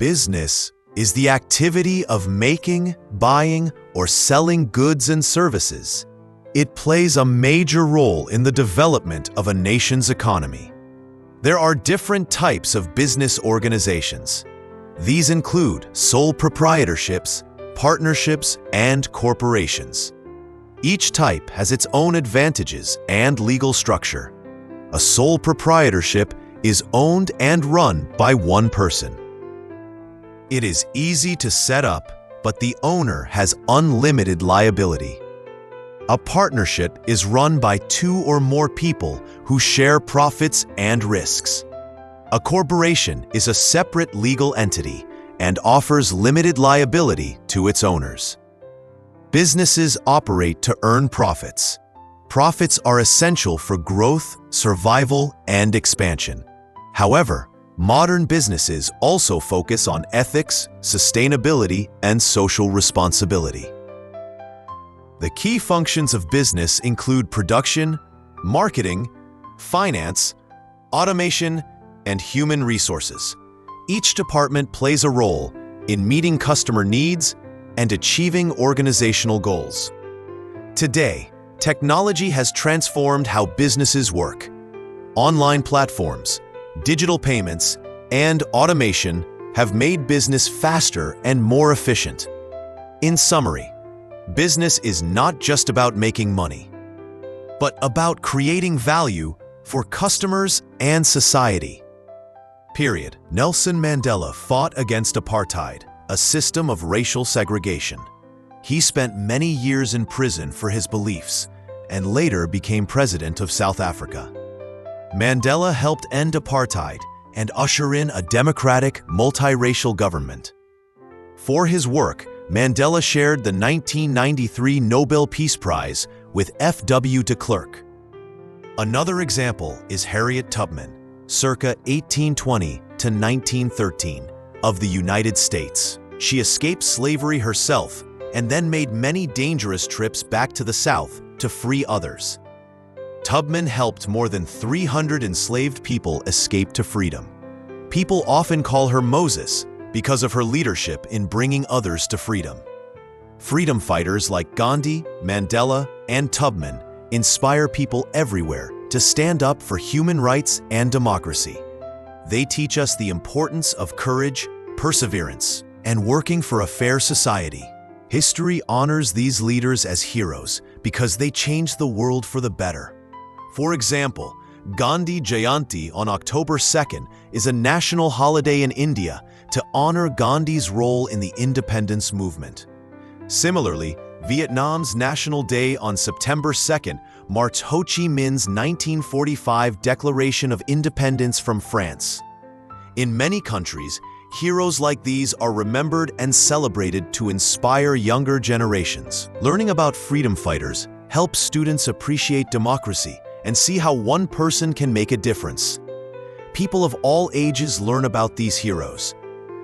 Business is the activity of making, buying, or selling goods and services. It plays a major role in the development of a nation's economy. There are different types of business organizations. These include sole proprietorships, partnerships, and corporations. Each type has its own advantages and legal structure. A sole proprietorship is owned and run by one person. It is easy to set up, but the owner has unlimited liability. A partnership is run by two or more people who share profits and risks. A corporation is a separate legal entity and offers limited liability to its owners. Businesses operate to earn profits. Profits are essential for growth, survival, and expansion. However, modern businesses also focus on ethics, sustainability, and social responsibility. The key functions of business include production, marketing, finance, automation, and human resources. Each department plays a role in meeting customer needs and achieving organizational goals. Today, technology has transformed how businesses work. Online platforms, digital payments, and automation have made business faster and more efficient. In summary, business is not just about making money, but about creating value for customers and society. Period. Nelson Mandela fought against apartheid, a system of racial segregation. He spent many years in prison for his beliefs and later became president of South Africa. Mandela helped end apartheid and usher in a democratic, multiracial government. For his work, Mandela shared the 1993 Nobel Peace Prize with F.W. de Klerk. Another example is Harriet Tubman, circa 1820 to 1913, of the United States. She escaped slavery herself and then made many dangerous trips back to the South to free others. Tubman helped more than 300 enslaved people escape to freedom. People often call her Moses because of her leadership in bringing others to freedom. Freedom fighters like Gandhi, Mandela, and Tubman inspire people everywhere to stand up for human rights and democracy. They teach us the importance of courage, perseverance, and working for a fair society. History honors these leaders as heroes because they changed the world for the better. For example, Gandhi Jayanti on October 2nd is a national holiday in India to honor Gandhi's role in the independence movement. Similarly, Vietnam's National Day on September 2nd marks Ho Chi Minh's 1945 Declaration of Independence from France. In many countries, heroes like these are remembered and celebrated to inspire younger generations. Learning about freedom fighters helps students appreciate democracy and see how one person can make a difference. People of all ages learn about these heroes.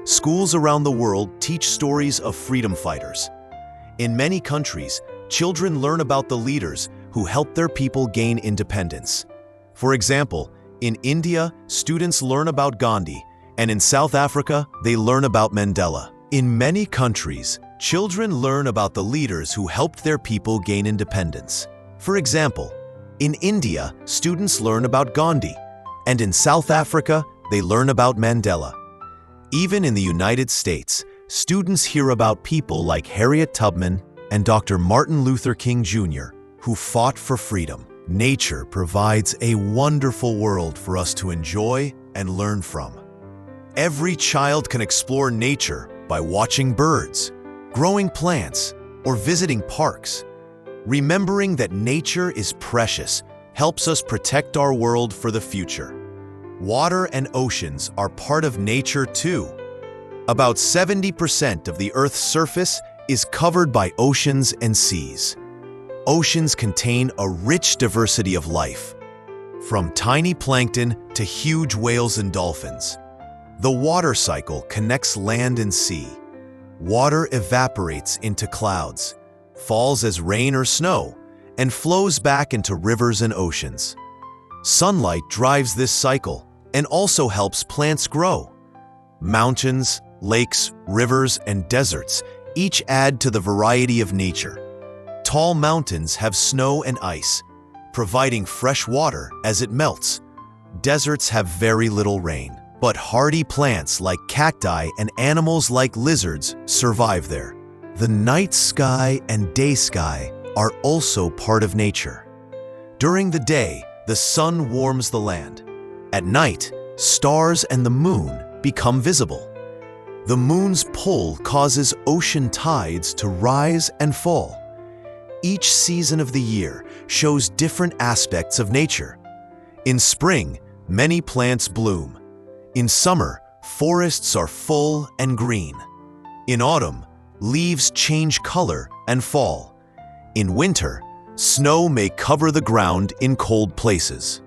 Schools around the world teach stories of freedom fighters. In many countries, children learn about the leaders who helped their people gain independence. For example, in India, students learn about Gandhi, and in South Africa, they learn about Mandela. In many countries, children learn about the leaders who helped their people gain independence. For example, in India, students learn about Gandhi, and in South Africa, they learn about Mandela. Even in the United States, students hear about people like Harriet Tubman and Dr. Martin Luther King Jr., who fought for freedom. Nature provides a wonderful world for us to enjoy and learn from. Every child can explore nature by watching birds, growing plants, or visiting parks. Remembering that nature is precious helps us protect our world for the future. Water and oceans are part of nature too. About 70% of the Earth's surface is covered by oceans and seas. Oceans contain a rich diversity of life, from tiny plankton to huge whales and dolphins. The water cycle connects land and sea. Water evaporates into clouds, falls as rain or snow, and flows back into rivers and oceans. Sunlight drives this cycle and also helps plants grow. Mountains, lakes, rivers, and deserts each add to the variety of nature. Tall mountains have snow and ice, providing fresh water as it melts. Deserts have very little rain, but hardy plants like cacti and animals like lizards survive there. The night sky and day sky are also part of nature. During the day, the sun warms the land. At night, stars and the moon become visible. The moon's pull causes ocean tides to rise and fall. Each season of the year shows different aspects of nature. In spring, many plants bloom. In summer, forests are full and green. In autumn, leaves change color and fall. In winter, snow may cover the ground in cold places.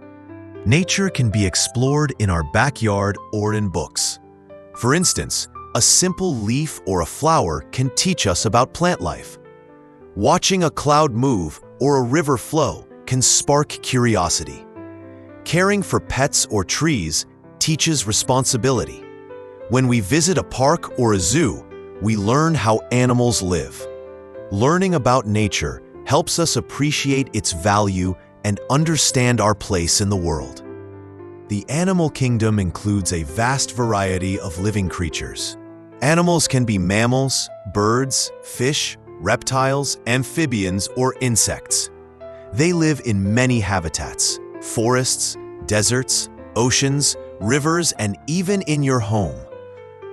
Nature can be explored in our backyard or in books. For instance, a simple leaf or a flower can teach us about plant life. Watching a cloud move or a river flow can spark curiosity. Caring for pets or trees teaches responsibility. When we visit a park or a zoo, we learn how animals live. Learning about nature helps us appreciate its value and understand our place in the world. The animal kingdom includes a vast variety of living creatures. Animals can be mammals, birds, fish, reptiles, amphibians, or insects. They live in many habitats: forests, deserts, oceans, rivers, and even in your home.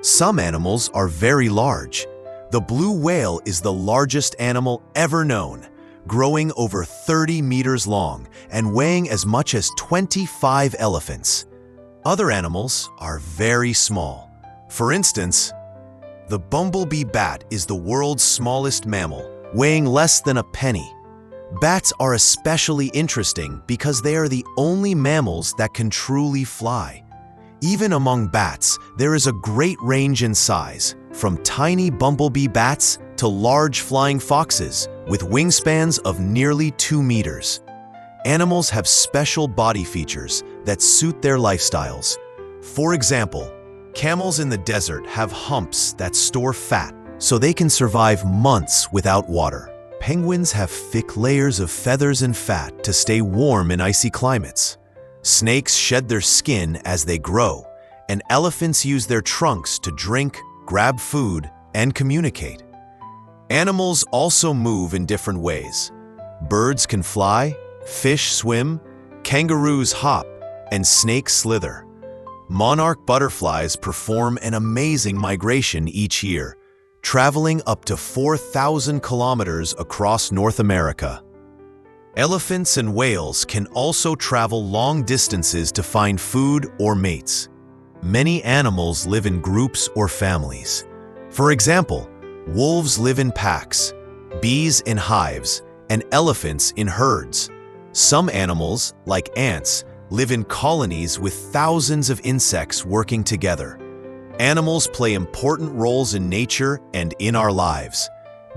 Some animals are very large. The blue whale is the largest animal ever known, growing over 30 meters long and weighing as much as 25 elephants. Other animals are very small. For instance, the bumblebee bat is the world's smallest mammal, weighing less than a penny. Bats are especially interesting because they are the only mammals that can truly fly. Even among bats, there is a great range in size, from tiny bumblebee bats to large flying foxes with wingspans of nearly 2 meters. Animals have special body features that suit their lifestyles. For example, camels in the desert have humps that store fat so they can survive months without water. Penguins have thick layers of feathers and fat to stay warm in icy climates. Snakes shed their skin as they grow, and elephants use their trunks to drink, grab food, and communicate. Animals also move in different ways. Birds can fly, fish swim, kangaroos hop, and snakes slither. Monarch butterflies perform an amazing migration each year, traveling up to 4,000 kilometers across North America. Elephants and whales can also travel long distances to find food or mates. Many animals live in groups or families. For example, wolves live in packs, bees in hives, and elephants in herds. Some animals, like ants, live in colonies with thousands of insects working together. Animals play important roles in nature and in our lives.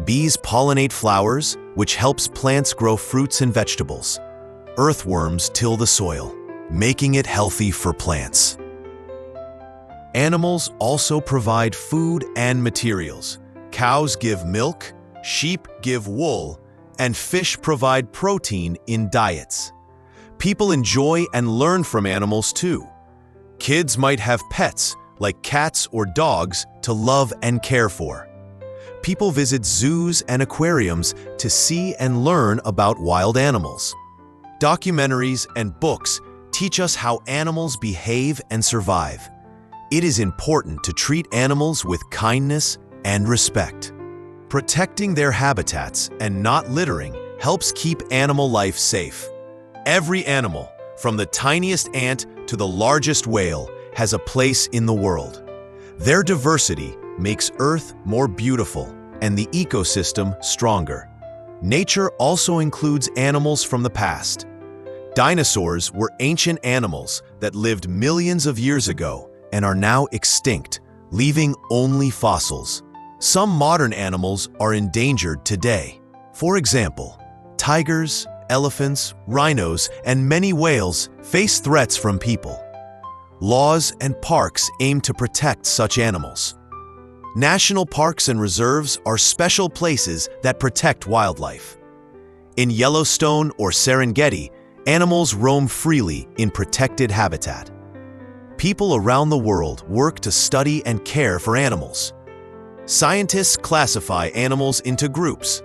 Bees pollinate flowers, which helps plants grow fruits and vegetables. Earthworms till the soil, making it healthy for plants. Animals also provide food and materials. Cows give milk, sheep give wool, and fish provide protein in diets. People enjoy and learn from animals too. Kids might have pets, like cats or dogs, to love and care for. People visit zoos and aquariums to see and learn about wild animals. Documentaries and books teach us how animals behave and survive. It is important to treat animals with kindness and respect. Protecting their habitats and not littering helps keep animal life safe. Every animal, from the tiniest ant to the largest whale, has a place in the world. Their diversity makes Earth more beautiful and the ecosystem stronger. Nature also includes animals from the past. Dinosaurs were ancient animals that lived millions of years ago and are now extinct, leaving only fossils. Some modern animals are endangered today. For example, tigers, elephants, rhinos, and many whales face threats from people. Laws and parks aim to protect such animals. National parks and reserves are special places that protect wildlife. In Yellowstone or Serengeti, animals roam freely in protected habitat. People around the world work to study and care for animals. Scientists classify animals into groups: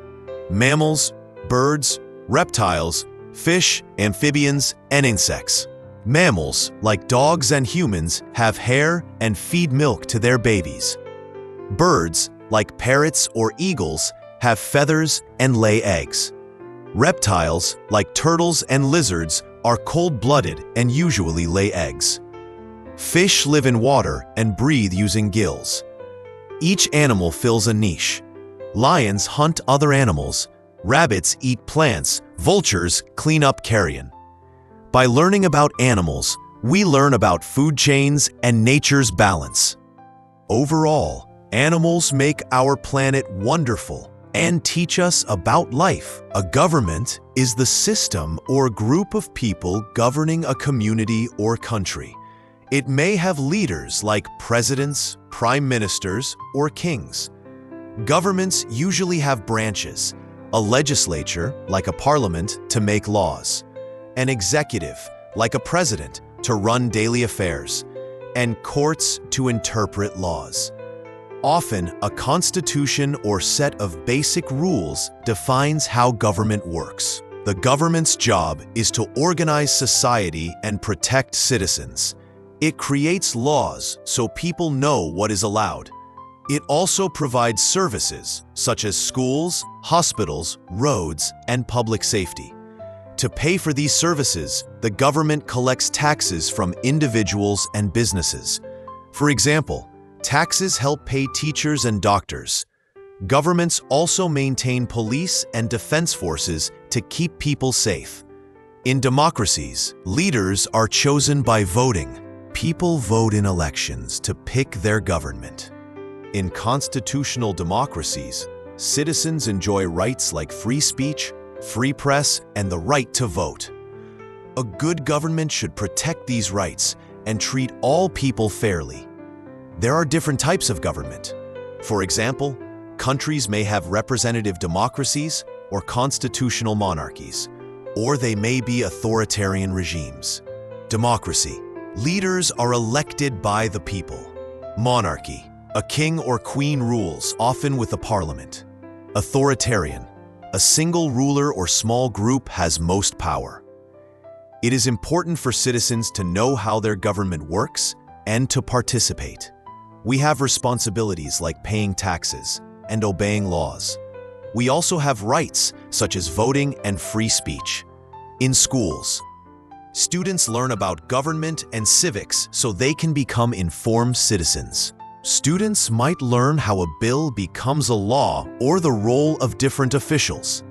mammals, birds, reptiles, fish, amphibians, and insects. Mammals, like dogs and humans, have hair and feed milk to their babies. Birds, like parrots or eagles, have feathers and lay eggs. Reptiles, like turtles and lizards, are cold-blooded and usually lay eggs. Fish live in water and breathe using gills. Each animal fills a niche. Lions hunt other animals. Rabbits eat plants. Vultures clean up carrion. By learning about animals, we learn about food chains and nature's balance. Overall, animals make our planet wonderful and teach us about life. A government is the system or group of people governing a community or country. It may have leaders like presidents, prime ministers, or kings. Governments usually have branches: a legislature, like a parliament, to make laws; an executive, like a president, to run daily affairs; and courts to interpret laws. Often, a constitution or set of basic rules defines how government works. The government's job is to organize society and protect citizens. It creates laws so people know what is allowed. It also provides services such as schools, hospitals, roads, and public safety. To pay for these services, the government collects taxes from individuals and businesses. For example, taxes help pay teachers and doctors. Governments also maintain police and defense forces to keep people safe. In democracies, leaders are chosen by voting. People vote in elections to pick their government. In constitutional democracies, citizens enjoy rights like free speech, free press, and the right to vote. A good government should protect these rights and treat all people fairly. There are different types of government. For example, countries may have representative democracies or constitutional monarchies, or they may be authoritarian regimes. Democracy. Leaders are elected by the people. Monarchy. A king or queen rules, often with a parliament. Authoritarian. A single ruler or small group has most power. It is important for citizens to know how their government works and to participate. We have responsibilities like paying taxes and obeying laws. We also have rights such as voting and free speech. In schools, students learn about government and civics so they can become informed citizens. Students might learn how a bill becomes a law or the role of different officials.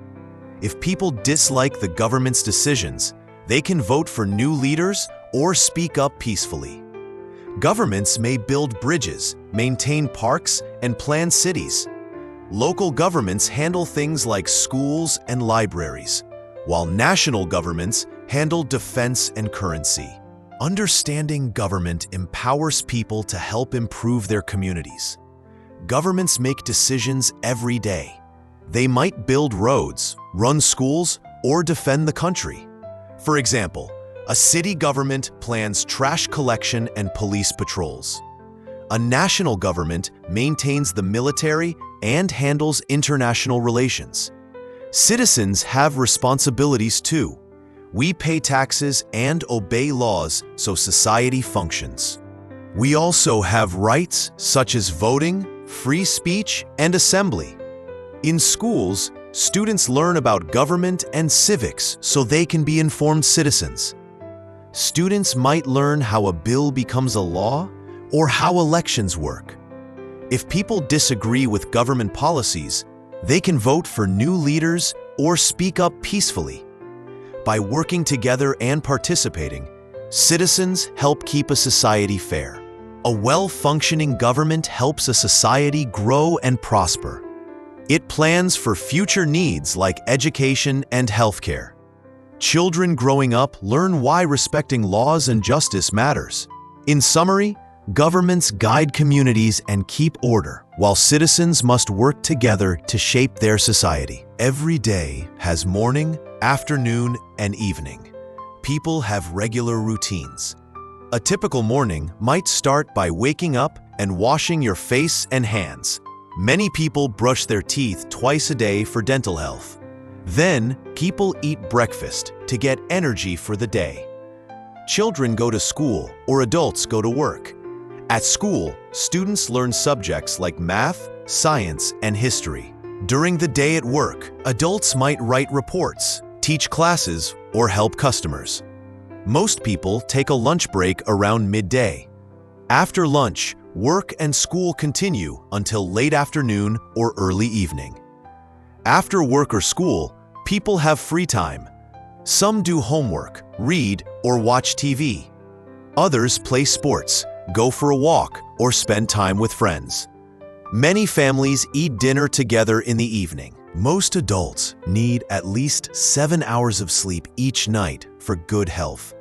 If people dislike the government's decisions, they can vote for new leaders or speak up peacefully. Governments may build bridges, maintain parks, and plan cities. Local governments handle things like schools and libraries, while national governments handle defense and currency. Understanding government empowers people to help improve their communities. Governments make decisions every day. They might build roads, run schools, or defend the country. For example, a city government plans trash collection and police patrols. A national government maintains the military and handles international relations. Citizens have responsibilities too. We pay taxes and obey laws so society functions. We also have rights such as voting, free speech, and assembly. In schools, students learn about government and civics so they can be informed citizens. Students might learn how a bill becomes a law or how elections work. If people disagree with government policies, they can vote for new leaders or speak up peacefully. By working together and participating, citizens help keep a society fair. A well-functioning government helps a society grow and prosper. It plans for future needs like education and healthcare. Children growing up learn why respecting laws and justice matters. In summary, Governments guide communities and keep order, while citizens must work together to shape their society. Every day has morning, afternoon, and evening. People have regular routines. A typical morning might start by waking up and washing your face and hands. Many people brush their teeth twice a day for dental health. Then, people eat breakfast to get energy for the day. Children go to school or adults go to work. At school, students learn subjects like math, science, and history. During the day at work, adults might write reports, teach classes, or help customers. Most people take a lunch break around midday. After lunch, work and school continue until late afternoon or early evening. After work or school, people have free time. Some do homework, read, or watch TV. Others play sports, go for a walk, or spend time with friends. Many families eat dinner together in the evening. Most adults need at least 7 hours of sleep each night for good health.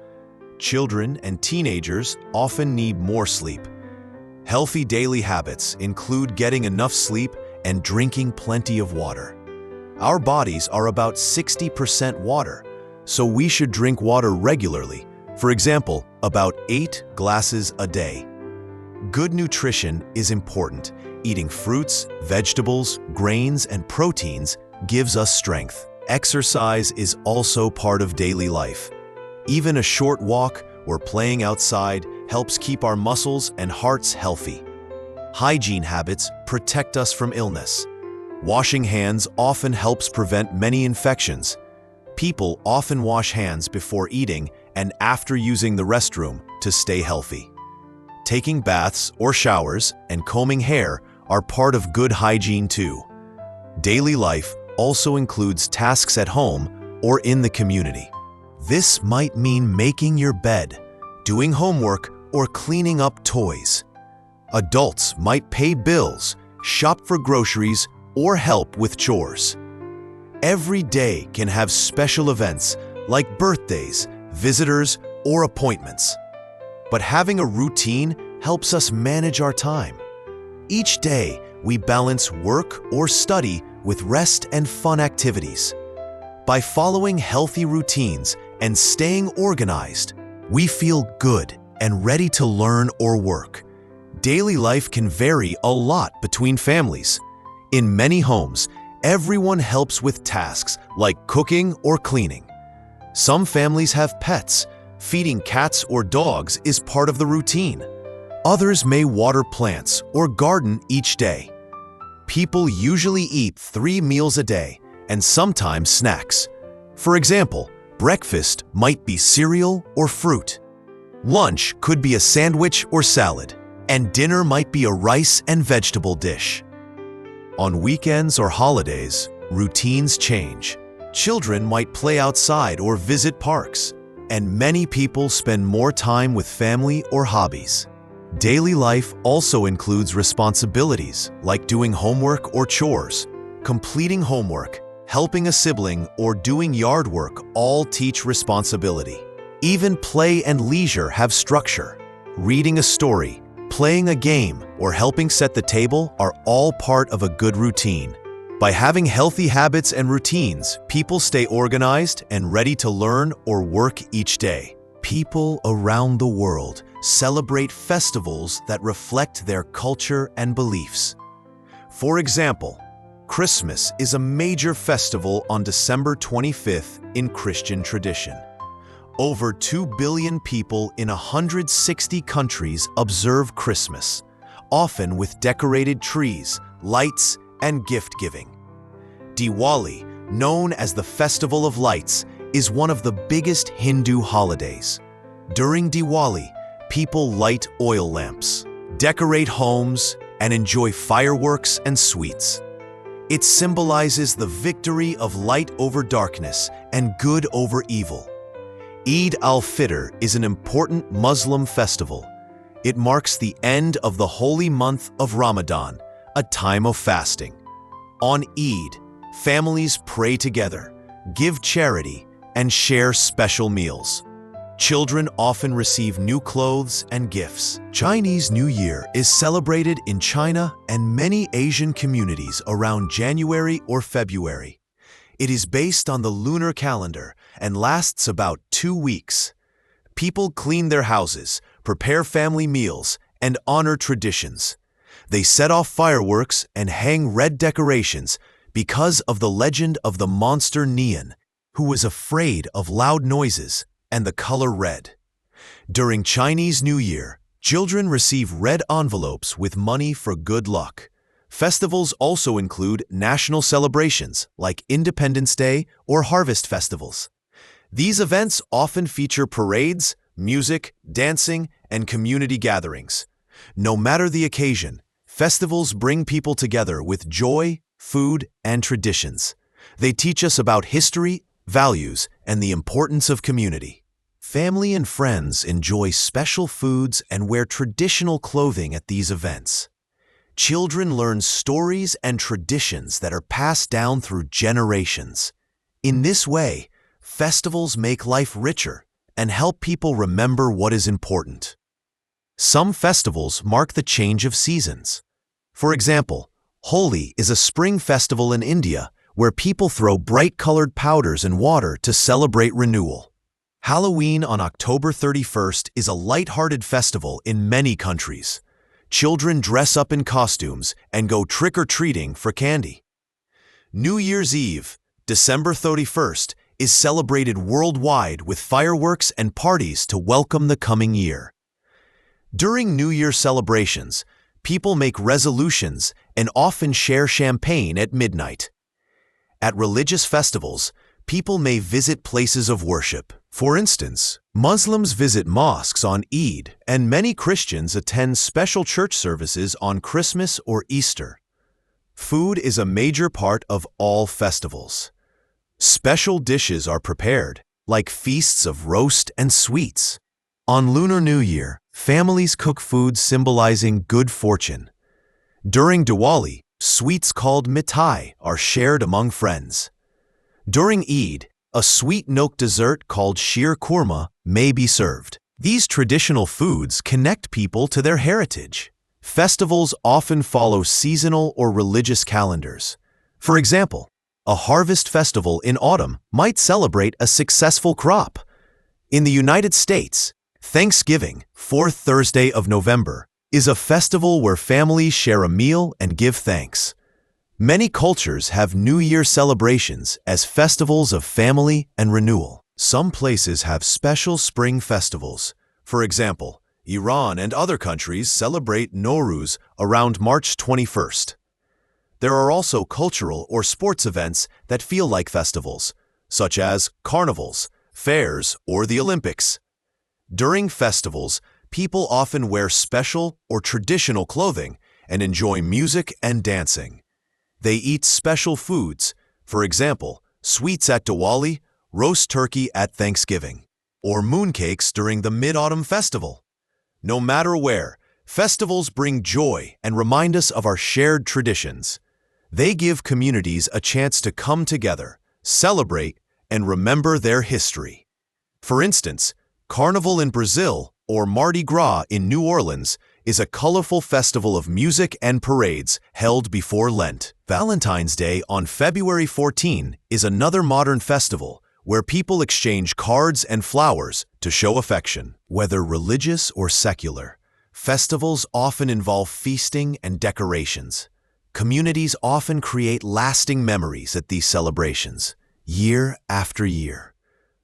Children and teenagers often need more sleep. Healthy daily habits include getting enough sleep and drinking plenty of water. Our bodies are about 60% water, so we should drink water regularly. For example, about 8 glasses a day. Good nutrition is important. Eating fruits, vegetables, grains, and proteins gives us strength. Exercise is also part of daily life. Even a short walk or playing outside helps keep our muscles and hearts healthy. Hygiene habits protect us from illness. Washing hands often helps prevent many infections. People often wash hands before eating and after using the restroom to stay healthy. Taking baths or showers and combing hair are part of good hygiene too. Daily life also includes tasks at home or in the community. This might mean making your bed, doing homework, or cleaning up toys. Adults might pay bills, shop for groceries, or help with chores. Every day can have special events like birthdays, visitors, or appointments. But having a routine helps us manage our time. Each day, we balance work or study with rest and fun activities. By following healthy routines and staying organized, we feel good and ready to learn or work. Daily life can vary a lot between families. In many homes, everyone helps with tasks like cooking or cleaning. Some families have pets. Feeding cats or dogs is part of the routine. Others may water plants or garden each day. People usually eat 3 meals a day and sometimes snacks. For example, breakfast might be cereal or fruit. Lunch could be a sandwich or salad, and dinner might be a rice and vegetable dish. On weekends or holidays, routines change. Children might play outside or visit parks, and many people spend more time with family or hobbies. Daily life also includes responsibilities like doing homework or chores. Completing homework, helping a sibling, or doing yard work all teach responsibility. Even play and leisure have structure. Reading a story, playing a game, or helping set the table are all part of a good routine. By having healthy habits and routines, people stay organized and ready to learn or work each day. People around the world celebrate festivals that reflect their culture and beliefs. For example, Christmas is a major festival on December 25th in Christian tradition. Over 2 billion people in 160 countries observe Christmas, often with decorated trees, lights, and gift-giving. Diwali, known as the Festival of Lights, is one of the biggest Hindu holidays. During Diwali, people light oil lamps, decorate homes, and enjoy fireworks and sweets. It symbolizes the victory of light over darkness and good over evil. Eid al-Fitr is an important Muslim festival. It marks the end of the holy month of Ramadan, a time of fasting. On Eid, families pray together, give charity, and share special meals. Children often receive new clothes and gifts. Chinese New Year is celebrated in China and many Asian communities around January or February. It is based on the lunar calendar and lasts about 2 weeks. People clean their houses, prepare family meals, and honor traditions. They set off fireworks and hang red decorations because of the legend of the monster Nian, who was afraid of loud noises and the color red. During Chinese New Year, children receive red envelopes with money for good luck. Festivals also include national celebrations like Independence Day or harvest festivals. These events often feature parades, music, dancing, and community gatherings. No matter the occasion, festivals bring people together with joy, food, and traditions. They teach us about history, values, and the importance of community. Family and friends enjoy special foods and wear traditional clothing at these events. Children learn stories and traditions that are passed down through generations. In this way, festivals make life richer and help people remember what is important. Some festivals mark the change of seasons. For example, Holi is a spring festival in India where people throw bright-colored powders in water to celebrate renewal. Halloween on October 31st is a light-hearted festival in many countries. Children dress up in costumes and go trick-or-treating for candy. New Year's Eve, December 31st, is celebrated worldwide with fireworks and parties to welcome the coming year. During New Year celebrations, people make resolutions and often share champagne at midnight. At religious festivals, people may visit places of worship. For instance, Muslims visit mosques on Eid, and many Christians attend special church services on Christmas or Easter. Food is a major part of all festivals. Special dishes are prepared, like feasts of roast and sweets. On Lunar New Year, families cook food symbolizing good fortune. During Diwali, sweets called mithai are shared among friends. During Eid, a sweet milk dessert called sheer kurma may be served. These traditional foods connect people to their heritage. Festivals often follow seasonal or religious calendars. For example, a harvest festival in autumn might celebrate a successful crop. In the United States, Thanksgiving, fourth Thursday of November, is a festival where families share a meal and give thanks. Many cultures have New Year celebrations as festivals of family and renewal. Some places have special spring festivals. For example, Iran and other countries celebrate Nowruz around March 21st. There are also cultural or sports events that feel like festivals, such as carnivals, fairs, or the Olympics. During festivals, people often wear special or traditional clothing and enjoy music and dancing. They eat special foods, for example, sweets at Diwali, roast turkey at Thanksgiving, or mooncakes during the Mid-Autumn Festival. No matter where, festivals bring joy and remind us of our shared traditions. They give communities a chance to come together, celebrate, and remember their history. For instance, Carnival in Brazil or Mardi Gras in New Orleans is a colorful festival of music and parades held before Lent. Valentine's Day on February 14 is another modern festival where people exchange cards and flowers to show affection. Whether religious or secular, festivals often involve feasting and decorations. Communities often create lasting memories at these celebrations, year after year.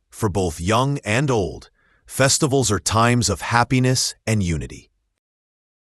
For both young and old, festivals are times of happiness and unity.